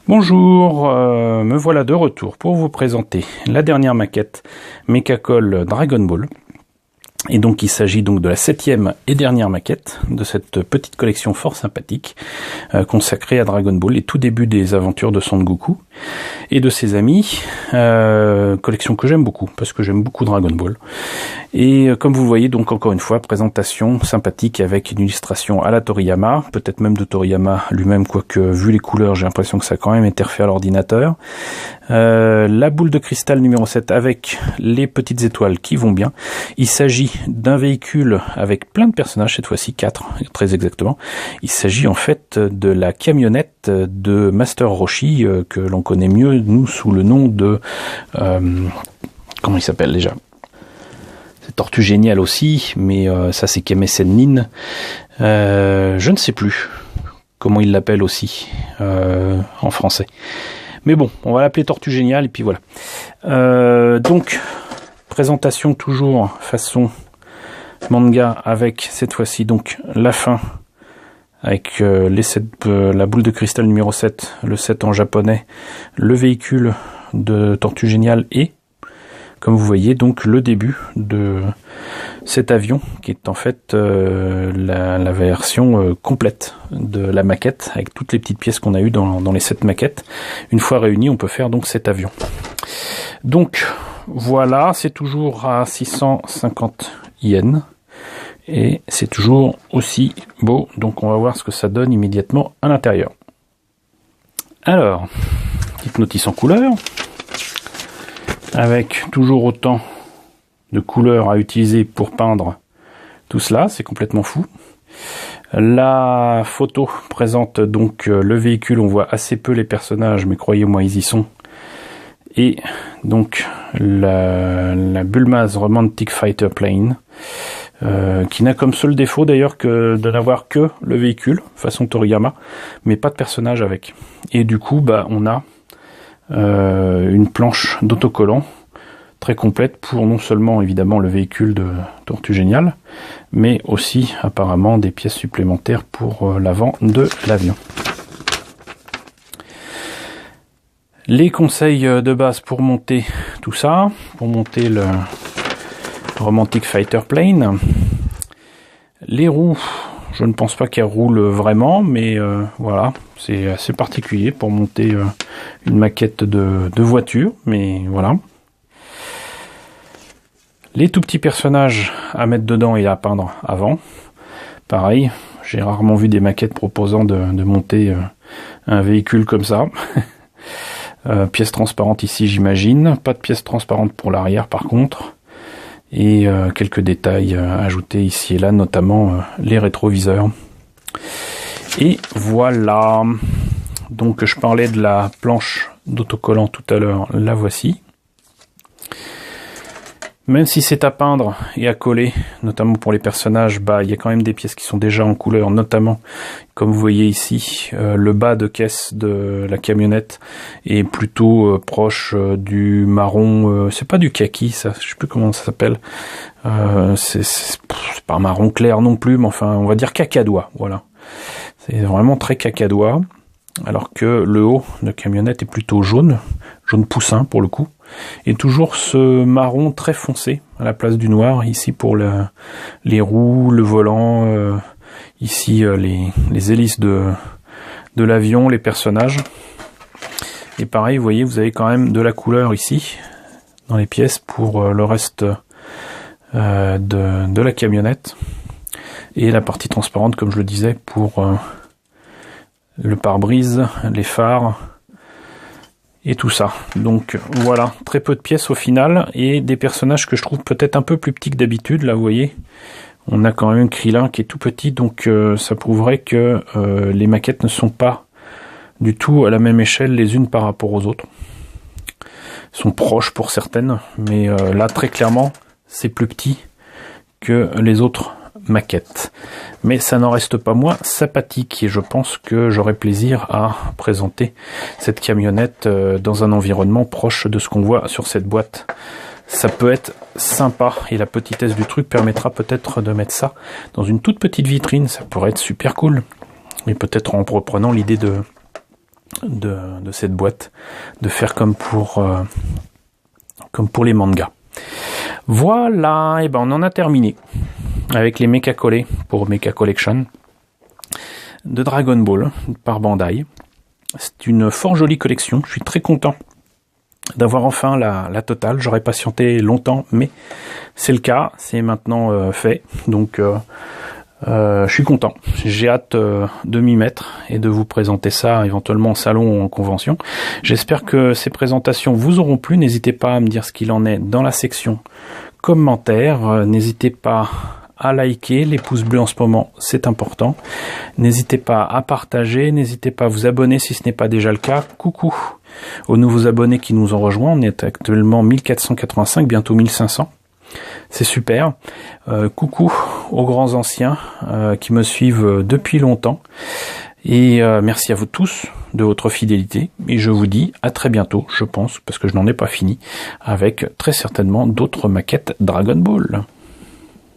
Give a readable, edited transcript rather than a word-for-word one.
Bonjour, me voilà de retour pour vous présenter la dernière maquette Mechacol Dragon Ball. Et donc il s'agit donc de la 7e et dernière maquette de cette petite collection fort sympathique consacrée à Dragon Ball, les tout débuts des aventures de Son Goku et de ses amis. Collection que j'aime beaucoup parce que j'aime beaucoup Dragon Ball. Et comme vous le voyez, donc encore une fois, présentation sympathique avec une illustration à la Toriyama, peut-être même de Toriyama lui-même, quoique vu les couleurs, j'ai l'impression que ça a quand même été refait à l'ordinateur. La boule de cristal numéro 7 avec les petites étoiles qui vont bien. Il s'agit d'un véhicule avec plein de personnages, cette fois-ci 4, très exactement. Il s'agit en fait de la camionnette de Master Roshi, que l'on connaît mieux, nous, sous le nom de... comment il s'appelle déjà ? C'est Tortue Géniale aussi, mais ça c'est Kame Sennin. Je ne sais plus comment il l'appelle aussi en français. Mais bon, on va l'appeler Tortue Géniale, et puis voilà. Donc, présentation toujours façon manga, avec cette fois-ci donc la fin, avec la boule de cristal numéro 7, le 7 en japonais, le véhicule de Tortue Géniale et, comme vous voyez, donc le début de cet avion qui est en fait la version complète de la maquette avec toutes les petites pièces qu'on a eues dans les 7 maquettes. Une fois réunies, on peut faire donc cet avion. Donc voilà, c'est toujours à 650 yens et c'est toujours aussi beau. Donc on va voir ce que ça donne immédiatement à l'intérieur. Alors, petite notice en couleur, avec toujours autant de couleurs à utiliser pour peindre tout cela, c'est complètement fou. La photo présente donc le véhicule, on voit assez peu les personnages, mais croyez-moi, ils y sont. Et donc la Bulma's Romantic Fighter Plane, qui n'a comme seul défaut d'ailleurs que de n'avoir que le véhicule, façon Toriyama, mais pas de personnage avec. Et du coup, on a une planche d'autocollant très complète pour non seulement évidemment le véhicule de Tortue Géniale, mais aussi apparemment des pièces supplémentaires pour l'avant de l'avion. Les conseils de base pour monter tout ça, pour monter le Romantic Fighter Plane. Les roues, je ne pense pas qu'elles roulent vraiment, mais voilà, c'est assez particulier pour monter une maquette de voiture, mais voilà. Les tout petits personnages à mettre dedans et à peindre avant. Pareil, j'ai rarement vu des maquettes proposant de monter un véhicule comme ça. Pièces transparentes ici, j'imagine. Pas de pièces transparentes pour l'arrière par contre. Et quelques détails ajoutés ici et là, notamment les rétroviseurs. Et voilà. Donc je parlais de la planche d'autocollant tout à l'heure, la voici. Même si c'est à peindre et à coller, notamment pour les personnages, il y a quand même des pièces qui sont déjà en couleur, notamment, comme vous voyez ici, le bas de caisse de la camionnette est plutôt proche du marron, c'est pas du kaki, ça, je sais plus comment ça s'appelle, c'est pas un marron clair non plus, mais enfin, on va dire cacadois, voilà. C'est vraiment très cacadois, alors que le haut de camionnette est plutôt jaune poussin pour le coup. Et toujours ce marron très foncé à la place du noir, ici pour les roues, le volant, ici les hélices de l'avion, les personnages. Et pareil, vous voyez, vous avez quand même de la couleur ici, dans les pièces, pour le reste de la camionnette. Et la partie transparente, comme je le disais, pour le pare-brise, les phares, et tout ça. Donc voilà, très peu de pièces au final, et des personnages que je trouve peut-être un peu plus petits que d'habitude. Là vous voyez, on a quand même Krillin qui est tout petit, donc ça prouverait que les maquettes ne sont pas du tout à la même échelle les unes par rapport aux autres. Elles sont proches pour certaines, mais là très clairement c'est plus petit que les autres maquette. Mais ça n'en reste pas moins sympathique et je pense que j'aurai plaisir à présenter cette camionnette dans un environnement proche de ce qu'on voit sur cette boîte. Ça peut être sympa et la petitesse du truc permettra peut-être de mettre ça dans une toute petite vitrine. Ça pourrait être super cool. Et peut-être en reprenant l'idée de cette boîte, de faire comme pour les mangas. Voilà, et ben on en a terminé avec les Mecha collés pour Mecha Collection de Dragon Ball par Bandai. C'est une fort jolie collection, je suis très content d'avoir enfin la totale. J'aurais patienté longtemps, mais c'est le cas, c'est maintenant fait, donc je suis content. J'ai hâte de m'y mettre et de vous présenter ça éventuellement en salon ou en convention. J'espère que ces présentations vous auront plu. N'hésitez pas à me dire ce qu'il en est dans la section commentaires. N'hésitez pas à liker, les pouces bleus en ce moment, c'est important. N'hésitez pas à partager, n'hésitez pas à vous abonner si ce n'est pas déjà le cas. Coucou aux nouveaux abonnés qui nous ont rejoints. On est actuellement 1485, bientôt 1500. C'est super. Coucou aux grands anciens qui me suivent depuis longtemps. Et merci à vous tous de votre fidélité. Et je vous dis à très bientôt, je pense, parce que je n'en ai pas fini, avec très certainement d'autres maquettes Dragon Ball.